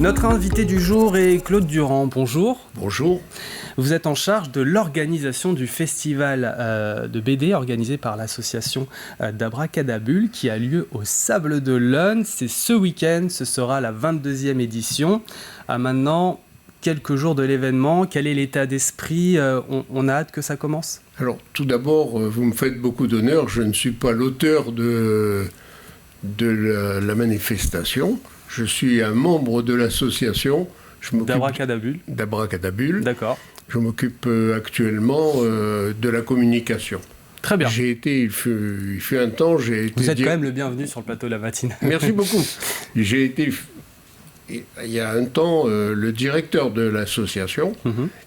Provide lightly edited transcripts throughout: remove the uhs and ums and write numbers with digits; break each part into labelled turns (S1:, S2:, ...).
S1: Notre invité du jour est Claude Durand. Bonjour.
S2: Bonjour.
S1: Vous êtes en charge de l'organisation du festival de BD organisé par l'association d'Abracadabule qui a lieu au Sables d'Olonne. C'est ce week-end, ce sera la 22e édition. À maintenant quelques jours de l'événement, quel est l'état d'esprit ? On a hâte que ça commence ?
S2: Alors, tout d'abord, vous me faites beaucoup d'honneur. Je ne suis pas l'auteur de la manifestation. Je suis un membre de l'association.
S1: D'Abracadabule. D'accord.
S2: Je m'occupe actuellement de la communication.
S1: Très bien.
S2: Il fut un temps, j'ai été...
S1: Vous êtes quand même le bienvenu sur le plateau de la matinale.
S2: Merci beaucoup. J'ai été, il y a un temps, le directeur de l'association,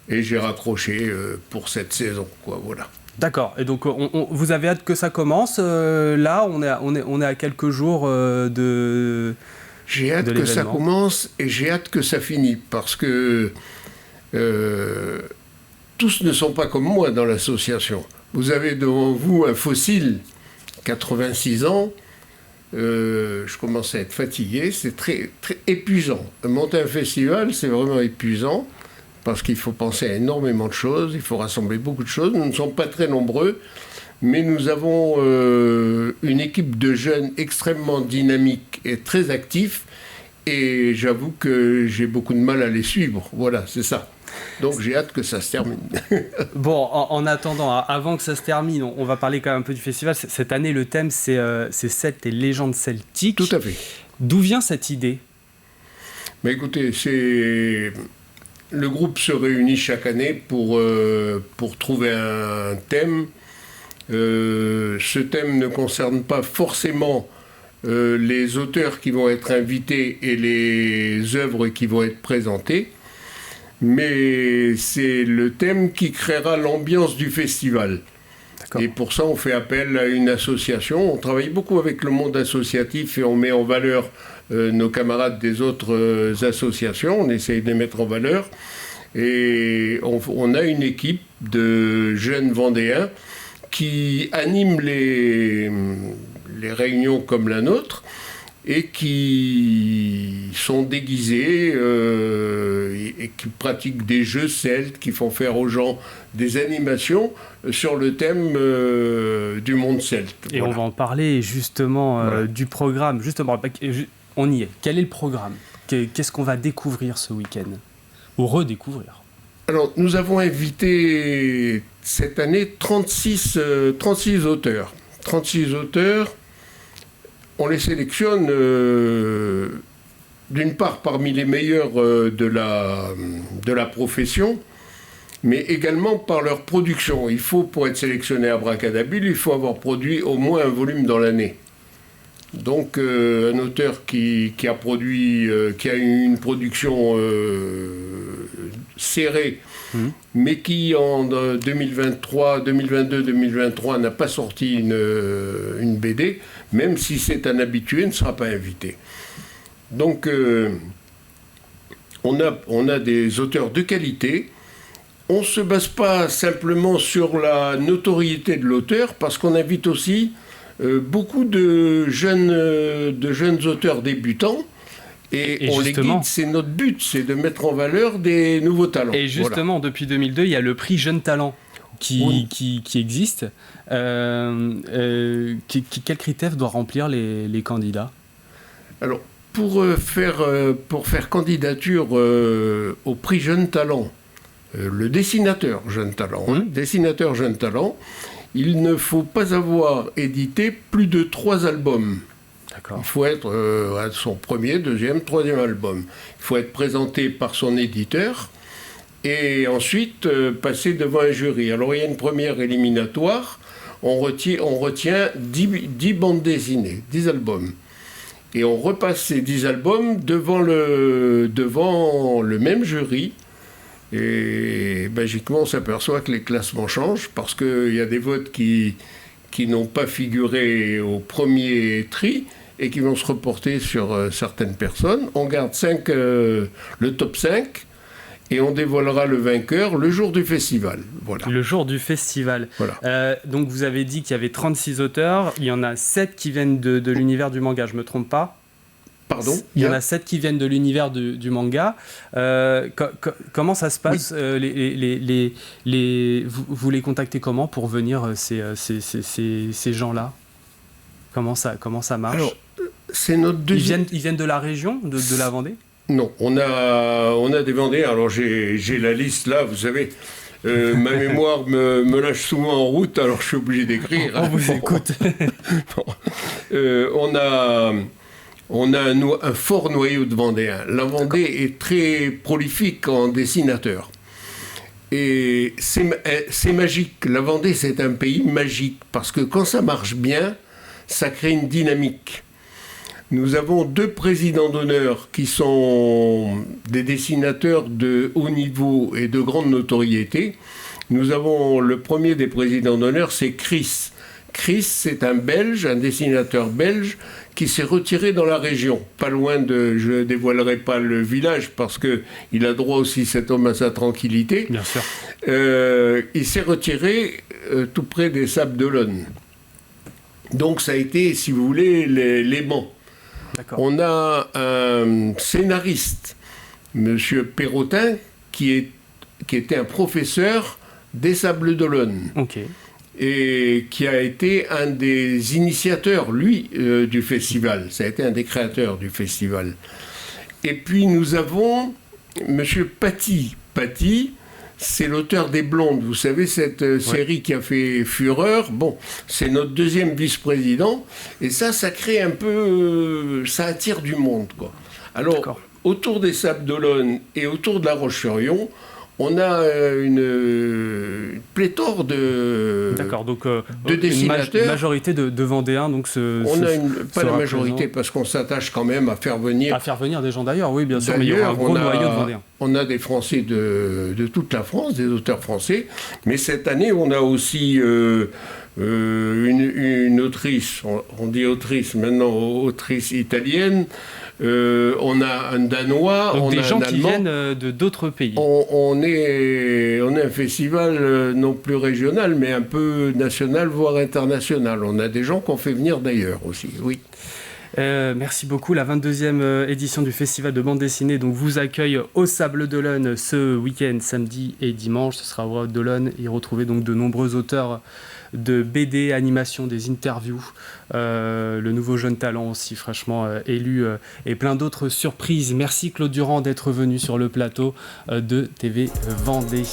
S2: et j'ai raccroché pour cette saison, quoi, voilà.
S1: D'accord. Et donc, vous avez hâte que ça commence. Là, on est à quelques jours de...
S2: J'ai hâte que ça commence et j'ai hâte que ça finisse parce que tous ne sont pas comme moi dans l'association. Vous avez devant vous un fossile, 86 ans. Je commence à être fatigué. C'est très, très épuisant. Monter un festival, c'est vraiment épuisant parce qu'il faut penser à énormément de choses. Il faut rassembler beaucoup de choses. Nous ne sommes pas très nombreux. Mais nous avons une équipe de jeunes extrêmement dynamiques et très actifs. Et j'avoue que j'ai beaucoup de mal à les suivre. Voilà, c'est ça. Donc j'ai hâte que ça se termine.
S1: Bon, en attendant, avant que ça se termine, on va parler quand même un peu du festival. Cette année, le thème, c'est Celtes et légendes celtiques.
S2: Tout à fait.
S1: D'où vient cette idée ?
S2: Mais écoutez, le groupe se réunit chaque année pour trouver un thème. Ce thème ne concerne pas forcément les auteurs qui vont être invités et les œuvres qui vont être présentées, mais c'est le thème qui créera l'ambiance du festival. D'accord. Et pour ça, on fait appel à une association. On travaille beaucoup avec le monde associatif et on met en valeur nos camarades des autres associations. On essaye de les mettre en valeur. Et on a une équipe de jeunes Vendéens qui animent les réunions comme la nôtre et qui sont déguisés et qui pratiquent des jeux celtes, qui font faire aux gens des animations sur le thème du monde celte.
S1: Et voilà. On va en parler justement du programme. Justement, on y est. Quel est le programme ? Qu'est-ce qu'on va découvrir ce week-end ? Ou redécouvrir ?
S2: Alors, nous avons invité cette année 36 auteurs. 36 auteurs, on les sélectionne d'une part parmi les meilleurs de la profession, mais également par leur production. Il faut, pour être sélectionné à Abracadabule, il faut avoir produit au moins un volume dans l'année. Donc, un auteur qui a eu une production serrée, mais qui en 2022-2023 n'a pas sorti une BD, même si c'est un habitué, ne sera pas invité. Donc, on a des auteurs de qualité. On ne se base pas simplement sur la notoriété de l'auteur, parce qu'on invite aussi beaucoup de jeunes auteurs débutants. Et on les guide, c'est notre but, c'est de mettre en valeur des nouveaux talents.
S1: Et justement, depuis 2002, il y a le prix Jeunes Talents qui existe. Quels critères doivent remplir les candidats ?
S2: Alors, pour faire candidature au prix Jeunes Talents, le dessinateur Jeunes Talents, dessinateur Jeunes Talents, il ne faut pas avoir édité plus de 3 albums. D'accord. Il faut être à son premier, deuxième, troisième album. Il faut être présenté par son éditeur et ensuite passer devant un jury. Alors il y a une première éliminatoire, on retient 10 bandes dessinées, 10 albums. Et on repasse ces 10 albums devant le même jury. Et magiquement, on s'aperçoit que les classements changent parce qu'il y a des votes qui n'ont pas figuré au premier tri et qui vont se reporter sur certaines personnes. On garde le top 5 et on dévoilera le vainqueur le jour du festival. Voilà.
S1: Le jour du festival. Voilà. Donc vous avez dit qu'il y avait 36 auteurs, il y en a 7 qui viennent de l'univers du manga, je ne me trompe pas ?
S2: Pardon ?
S1: Il y en a 7 qui viennent de l'univers du manga. Comment ça se passe ? Oui. Vous les contactez comment pour venir, ces gens-là ? Comment ça marche ? Alors,
S2: c'est notre deuxième...
S1: Ils viennent de la région, de la Vendée ?
S2: Non, on a des Vendéens. Alors j'ai la liste là, vous savez. Ma mémoire me lâche souvent en route, alors je suis obligé d'écrire.
S1: On vous écoute.
S2: On a un fort noyau de Vendéens. La Vendée est très prolifique en dessinateurs. Et c'est magique. La Vendée, c'est un pays magique, parce que quand ça marche bien, ça crée une dynamique. Nous avons 2 présidents d'honneur qui sont des dessinateurs de haut niveau et de grande notoriété. Nous avons le premier des présidents d'honneur, c'est Chris. Chris, c'est un Belge, un dessinateur belge, qui s'est retiré dans la région, pas loin de... Je ne dévoilerai pas le village, parce qu'il a droit aussi, cet homme, à sa tranquillité.
S1: Bien sûr.
S2: Il s'est retiré tout près des Sables d'Olonne. Donc ça a été, si vous voulez, les bancs.
S1: D'accord.
S2: On a un scénariste, M. Perrotin, qui était un professeur des Sables d'Olonne.
S1: Ok.
S2: Et qui a été un des initiateurs, lui, du festival. Ça a été un des créateurs du festival. Et puis nous avons M. Paty. Paty, c'est l'auteur des Blondes. Vous savez, cette série qui a fait fureur. Bon, c'est notre deuxième vice-président. Et ça crée un peu... ça attire du monde, quoi. Alors, autour des Sables d'Olonne et autour de La Roche-sur-Yon, on a une pléthore de dessinateurs.
S1: Une majorité de Vendéens. Donc
S2: pas la majorité, parce qu'on s'attache quand même à faire venir...
S1: À faire venir des gens d'ailleurs, oui, bien sûr. Mais il y aura un gros noyau de Vendéens.
S2: On a des Français de toute la France, des auteurs français. Mais cette année, on a aussi une autrice, on dit autrice, maintenant autrice italienne. On a un Danois,
S1: donc
S2: on
S1: des
S2: a
S1: gens
S2: un
S1: qui
S2: Allemand.
S1: Viennent d'autres pays.
S2: On est un festival non plus régional, mais un peu national, voire international. On a des gens qu'on fait venir d'ailleurs aussi, oui.
S1: Merci beaucoup. La 22e édition du Festival de bande dessinée donc, vous accueille au Sables d'Olonne ce week-end, samedi et dimanche. Ce sera au Sables d'Olonne. Y retrouver donc de nombreux auteurs de BD, animation, des interviews, le nouveau jeune talent aussi fraîchement élu et plein d'autres surprises. Merci Claude Durand d'être venu sur le plateau de TV Vendée.